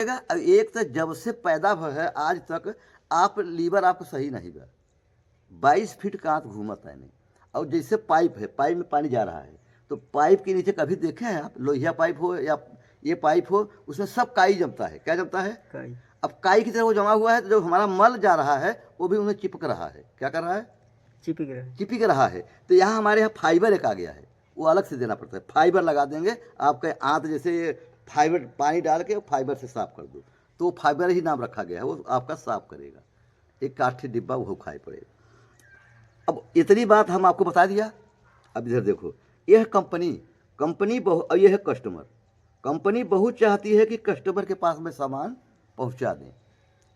अब एक तो जब से पैदा हुआ है आज तक आप लीवर आपको सही नहीं बा। 22 फीट का हाथ घूमता है नहीं। और जैसे पाइप है, पाइप में पानी जा रहा है, तो पाइप के नीचे कभी देखे हैं आप, लोहिया पाइप हो या ये पाइप हो, उसमें सब काई जमता है। क्या जमता है? काई। अब काई की तरह वो जमा हुआ है, तो जो हमारा मल जा रहा है वो भी उन्हें चिपक रहा है। क्या कर रहा है? चिपक रहा है। चिपक रहा है। तो यहाँ हमारे यहाँ फाइबर एक आ गया है, वो अलग से देना पड़ता है। फाइबर लगा देंगे आपके आंत जैसे, फाइबर पानी डाल के फाइबर से साफ कर दो, तो वो फाइबर ही नाम रखा गया है, वो आपका साफ करेगा। एक काठी डिब्बा वो खाई पड़ेगा। अब इतनी बात हम आपको बता दिया। अब इधर देखो, यह कंपनी और यह है कस्टमर। कंपनी बहुत चाहती है कि कस्टमर के पास में सामान पहुंचा दें,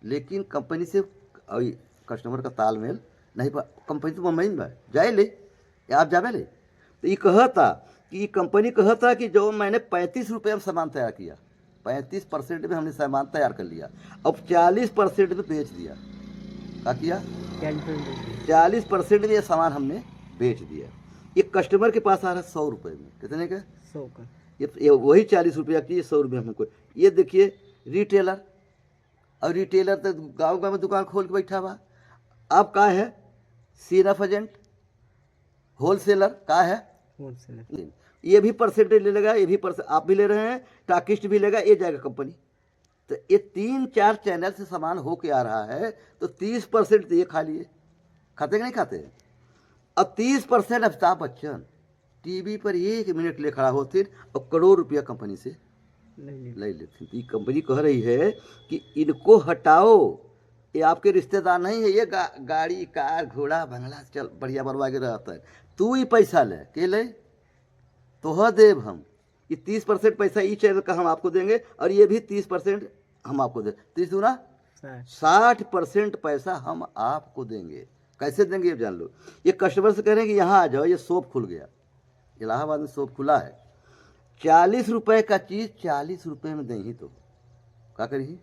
लेकिन कंपनी से और कस्टमर का तालमेल नहीं। कंपनी तो मुंबई में जाए ले, आप जावे ले। तो ये कहता कि कंपनी कहता कि जो मैंने 35 रुपये में सामान तैयार किया, 35% में हमने सामान तैयार कर लिया, अब 40% में बेच दिया। क्या किया? 40% में ये सामान हमने बेच दिया। ये कस्टमर के पास आ रहा है 100 रुपये में। कितने का? 100 का। ये वही 40 रुपया की, 100 रुपये हमको। ये देखिए रिटेलर, और रिटेलर तो गाँव गाँव में दुकान खोल के बैठा हुआ। अब का है? सीरफ एजेंट, होलसेलर का है? होलसेलर। ये भी परसेंटेज ले लेगा, ये भी आप भी ले रहे हैं, टाकिस्ट भी लेगा, ये जाएगा कंपनी। तो ये 3-4 चैनल से सामान होके आ रहा है, तो 30% तो ये खा लिए। खाते कि नहीं खाते? अब 30% अमिताभ बच्चन टीवी पर 1 मिनट ले खड़ा होते और करोड़ रुपया कंपनी से ले लेते। तो ये कंपनी कह रही है कि इनको हटाओ, ये आपके रिश्तेदार नहीं है, ये गाड़ी कार घोड़ा बंगला चल बढ़िया बनवा के रहता है, तू ही पैसा ले के ले तो देव हम। ये 30% पैसा ई चैनल का हम आपको देंगे, और ये भी 30% हम आपको दे, 30 दूना 60% पैसा हम आपको देंगे। कैसे देंगे ये जान लो। ये कस्टमर से कह रहे हैं कि यहाँ आ जाओ, ये शॉप खुल गया, इलाहाबाद में शॉप खुला है। 40 रुपये का चीज़ 40 रुपये में दें तो क्या करिए?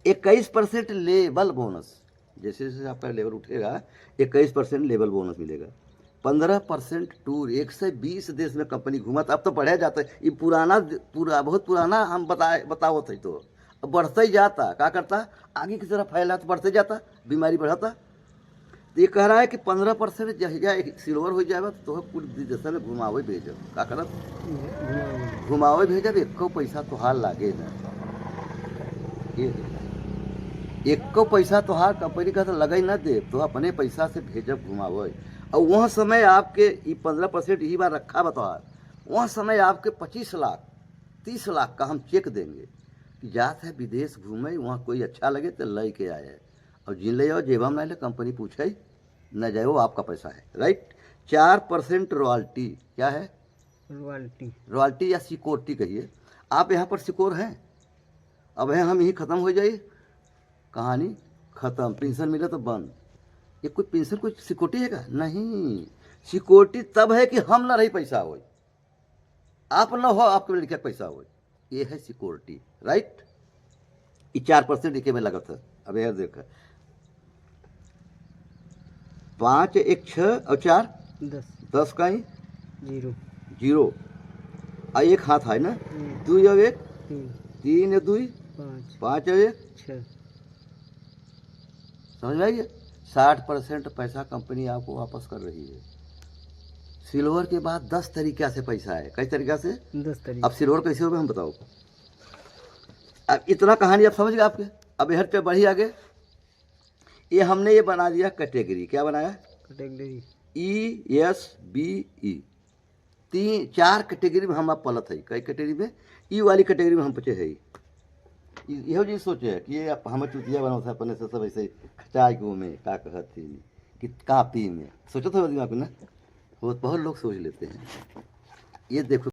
21% लेबल बोनस, जैसे जैसे आपका लेवल उठेगा 21% लेबल बोनस मिलेगा। 15% टूर, 120 देश में कंपनी घूमत। अब तो बढ़े जाता है, ये बहुत पुराना हम बताओ थे, तो अब बढ़ते ही जाता। क्या करता? आगे की तरफ फैला तो बढ़ते जाता, बीमारी बढ़ाता। तो ये कह रहा है कि 15% जहिया सिल्वर हो जाएगा तो कुल विदेशों में घुमावे भेजब। क्या करत? घुमावे भेजब, एको पैसा तोहार लागे ना, एको पैसा तोहार कंपनी का तो लगे ना दे, तो अपने पैसा से भेजब घुमावे। और वह समय आपके 15% ही बार रखा बतौर, वह समय आपके 25 लाख 30 लाख का हम चेक देंगे कि जात है विदेश घूमे, वहाँ कोई अच्छा लगे तो ले के आए, और जिन ले जाओ जेब हम ले, कंपनी पूछे न जाए, वो आपका पैसा है। राइट। 4% रॉयल्टी। क्या है? रॉयल्टी या सिक्योरिटी कहिए। आप यहाँ पर सिक्योर हैं, अब है हम यही ख़त्म हो जाइए, कहानी ख़त्म, पेंशन मिले तो बंद। ये कोई पेंशन कोई सिक्योरिटी है क्या? नहीं, सिक्योरिटी तब है कि हम ना रही पैसा हो, आप ना हो, आपके लिए क्या पैसा हो, ये है सिक्योरिटी। राइट। ये 4% एक में लगा था। अब यार देखा, 5 1 6 और 4 10 का ही 0 और एक हाथ है ना, 2 और 1 3 और 2 5 और 1 6। समझ में आइए? 60% पैसा कंपनी आपको वापस कर रही है। सिल्वर के बाद 10 तरीक़ा से पैसा है। कई तरीक़ा से? 10 तरीक़ा। अब सिल्वर कैसे हो गए हम बताओ। अब इतना कहानी आप समझ गए आपके। अब हर पे बढ़ी आगे, ये हमने ये बना दिया कैटेगरी। क्या बनाया? Category ESBE। 4 कैटेगरी में हम आप पलत है। कई कैटेगरी में? ई वाली कैटेगरी में हम बचे है। यहो जी सोचे है कि ये हम चुतिया बनाओ था अपने से सब ऐसे खचाए को में का कहत थी कि कापी में सोचो था दिमाग में ना, बहुत लोग सोच लेते हैं। ये देखो